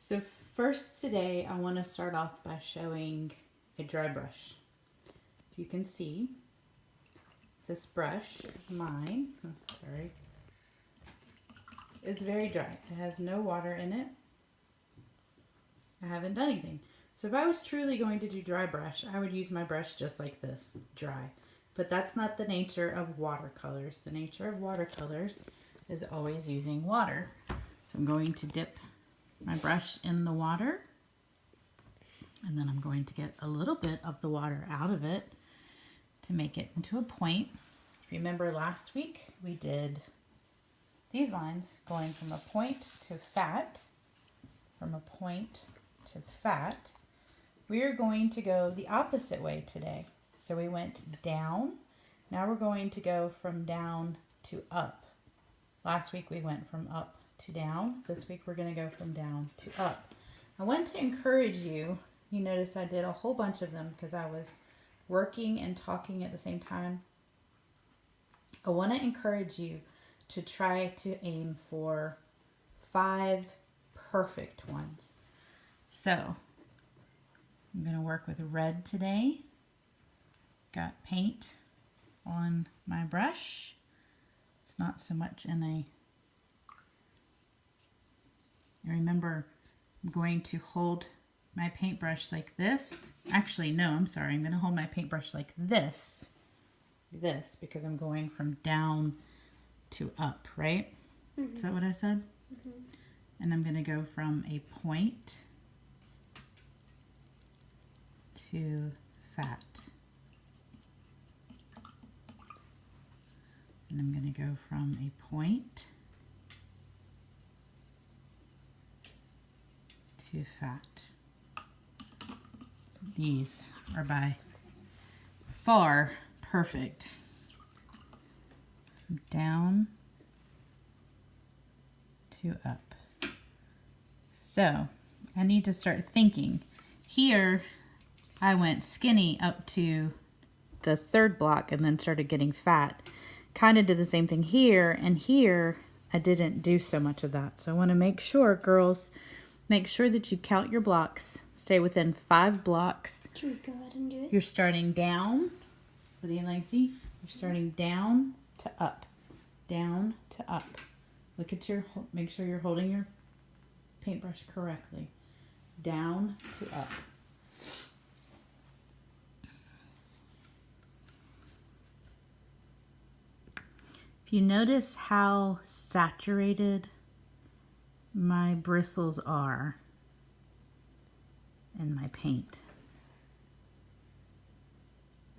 So first today, I want to start off by showing a dry brush. You can see this brush, mine, it's very dry. It has no water in it. I haven't done anything. So if I was truly going to do dry brush, I would use my brush just like this, dry. But that's not the nature of watercolors. The nature of watercolors is always using water. So I'm going to dip my brush in the water, and then I'm going to get a little bit of the water out of it to make it into a point. Remember last week we did these lines going from a point to fat, from a point to fat. We are going to go the opposite way today. So we went down. Now we're going to go from down to up. Last week we went from up to down. This week we're going to go from down to up. I want to encourage you. You notice I did a whole bunch of them because I was working and talking at the same time. I want to encourage you to try to aim for 5 perfect ones. So I'm going to work with red today. Got paint on my brush. It's not so much in a... Remember, I'm going to hold my paintbrush like this. Actually, no, I'm sorry. I'm going to hold my paintbrush like this. This, because I'm going from down to up, right? Mm-hmm. Is that what I said? Mm-hmm. And I'm going to go from a point to fat. And I'm going to go from a point to fat. These are by far perfect. Down to up. So I need to start thinking. Here I went skinny up to the 3rd block and then started getting fat. Kind of did the same thing here, and here I didn't do so much of that. So I want to make sure, girls, make sure that you count your blocks. Stay within 5 blocks. Should we go ahead and do it? You're starting down. What do you, Lacey? You're starting down to up. Down to up. Look at your, make sure you're holding your paintbrush correctly. Down to up. If you notice how saturated my bristles are in my paint.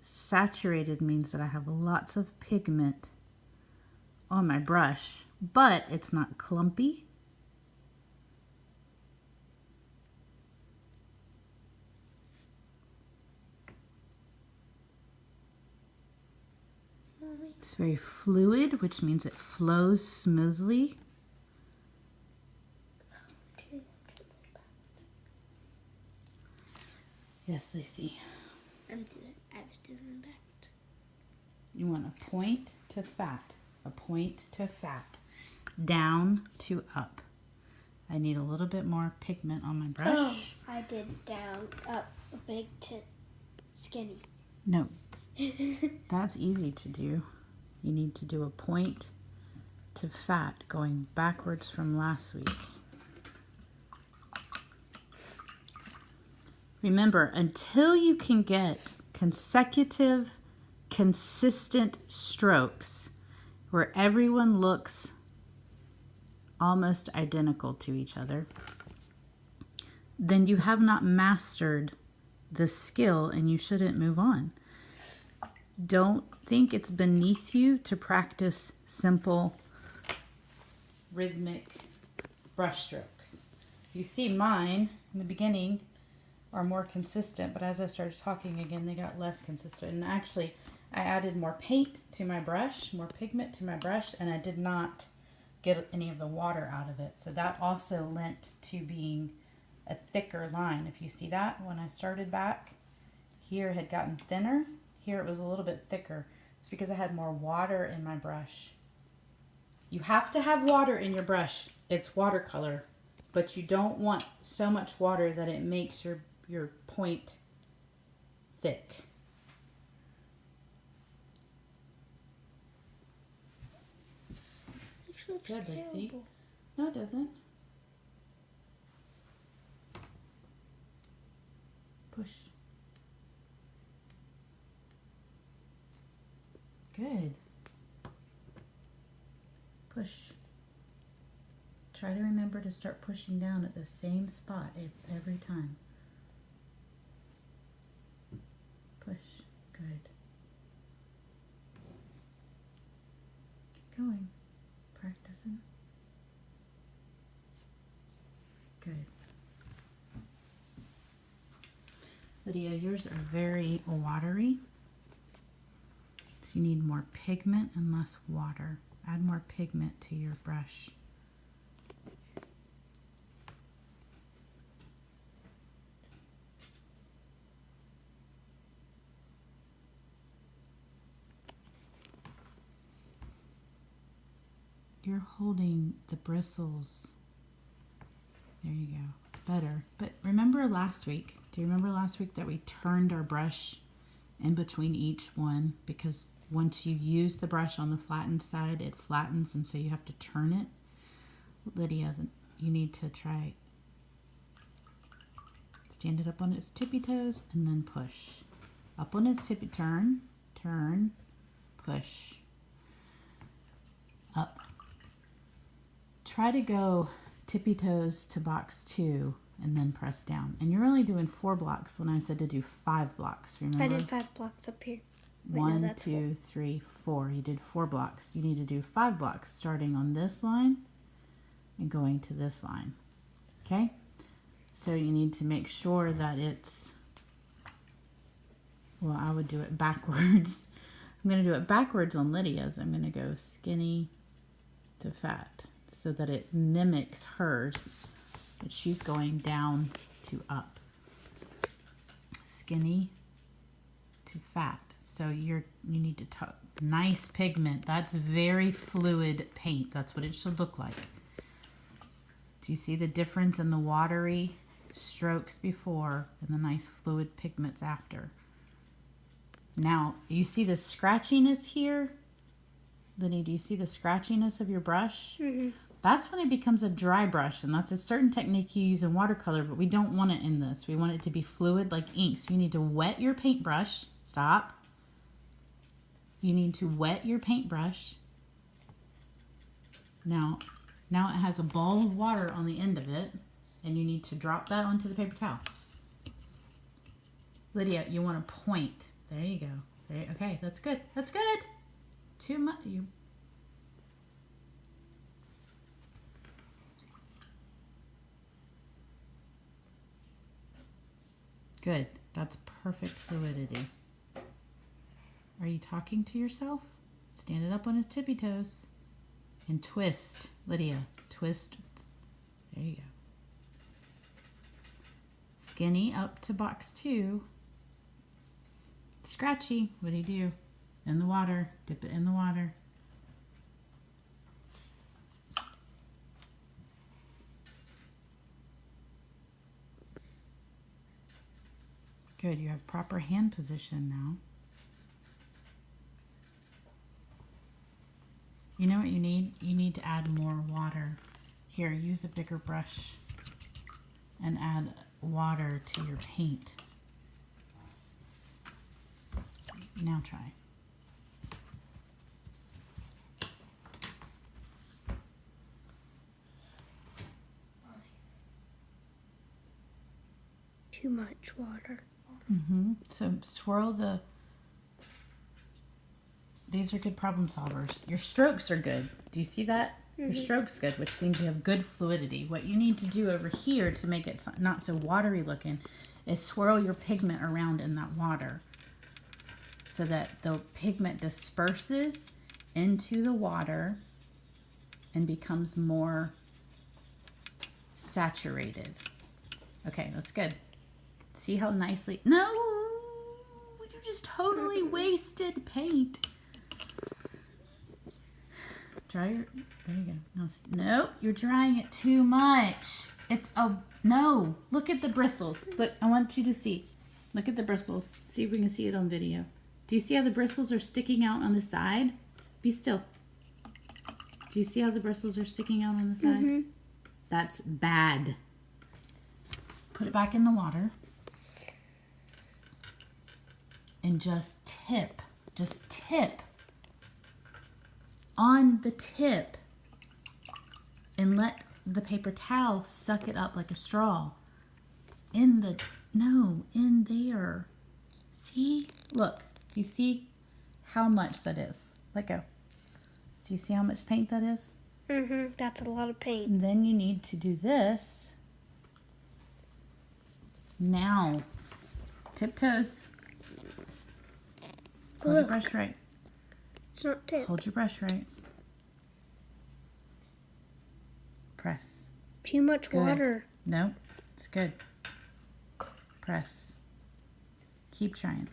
Saturated means that I have lots of pigment on my brush, but it's not clumpy. It's very fluid, which means it flows smoothly. Yes, Lacey. I was doing that. You want a point to fat. A point to fat. Down to up. I need a little bit more pigment on my brush. Oh, I did down, up, a big to skinny. No. That's easy to do. You need to do a point to fat going backwards from last week. Remember, until you can get consecutive, consistent strokes where everyone looks almost identical to each other, then you have not mastered the skill and you shouldn't move on. Don't think it's beneath you to practice simple, rhythmic brush strokes. You see mine in the beginning are more consistent, but as I started talking again, they got less consistent. And actually, I added more paint to my brush, more pigment to my brush, and I did not get any of the water out of it. So that also lent to being a thicker line. If you see that, when I started back, here it had gotten thinner. Here it was a little bit thicker. It's because I had more water in my brush. You have to have water in your brush. It's watercolor. but you don't want so much water that it makes your point thick. Good, Lacey. No, it doesn't. Push. Good. Push. Try to remember to start pushing down at the same spot every time. Push. Good. Keep going. Practicing. Good. Lydia, yours are very watery. So you need more pigment and less water. Add more pigment to your brush. You're holding the bristles. There you go. Better. But remember last week, do you remember last week that we turned our brush in between each one? Because once you use the brush on the flattened side, it flattens, and so you have to turn it. Lydia, you need to try. Stand it up on its tippy toes and then push. Up on its tippy, turn, push. Up. Try to go tippy toes to box 2 and then press down. And you're only doing 4 blocks when I said to do 5 blocks. Remember? I did 5 blocks up here. Wait, 1, no, that's 2, 3, 4. You did 4 blocks. You need to do 5 blocks starting on this line and going to this line. Okay? So you need to make sure that it's, well, I would do it backwards. I'm going to do it backwards on Lydia's. I'm going to go skinny to fat so that it mimics hers, but she's going down to up. Skinny to fat. So you need to nice pigment. That's very fluid paint. That's what it should look like. Do you see the difference in the watery strokes before and the nice fluid pigments after? Now, you see the scratchiness here? Linny, do you see the scratchiness of your brush? Mm-hmm. That's when it becomes a dry brush, and that's a certain technique you use in watercolor, but we don't want it in this. We want it to be fluid like ink. So you need to wet your paintbrush. Stop. You need to wet your paintbrush. Now it has a ball of water on the end of it, and you need to drop that onto the paper towel. Lydia, you want to point. There you go. Okay, that's good. That's good. Too much. Good. That's perfect fluidity. Are you talking to yourself? Stand it up on his tippy toes and twist. Lydia, twist. There you go. Skinny up to box 2. Scratchy. What do you do? In the water. Dip it in the water. Good. You have proper hand position now. You know what you need? You need to add more water. Here, use a bigger brush and add water to your paint. Now try. Too much water. So swirl these are good problem solvers. Your strokes are good. Do you see that? Your stroke's good, which means you have good fluidity. What you need to do over here to make it not so watery looking is swirl your pigment around in that water so that the pigment disperses into the water and becomes more saturated. Okay, that's good. See how nicely... No! You just totally wasted paint. Dry your... There you go. No, you're drying it too much. It's a, no. Look at the bristles. Look, I want you to see. Look at the bristles. See if we can see it on video. Do you see how the bristles are sticking out on the side? Be still. Do you see how the bristles are sticking out on the side? Mm-hmm. That's bad. Put it back in the water. And just tip on the tip and let the paper towel suck it up like a straw. In there. See? Look. You see how much that is? Let go. Do you see how much paint that is? Mm-hmm. That's a lot of paint. And then you need to do this. Now, tiptoes. Hold your brush right. It's not tipped. Hold your brush right. Press. Too much Good. water. No, it's good. Press. Keep trying.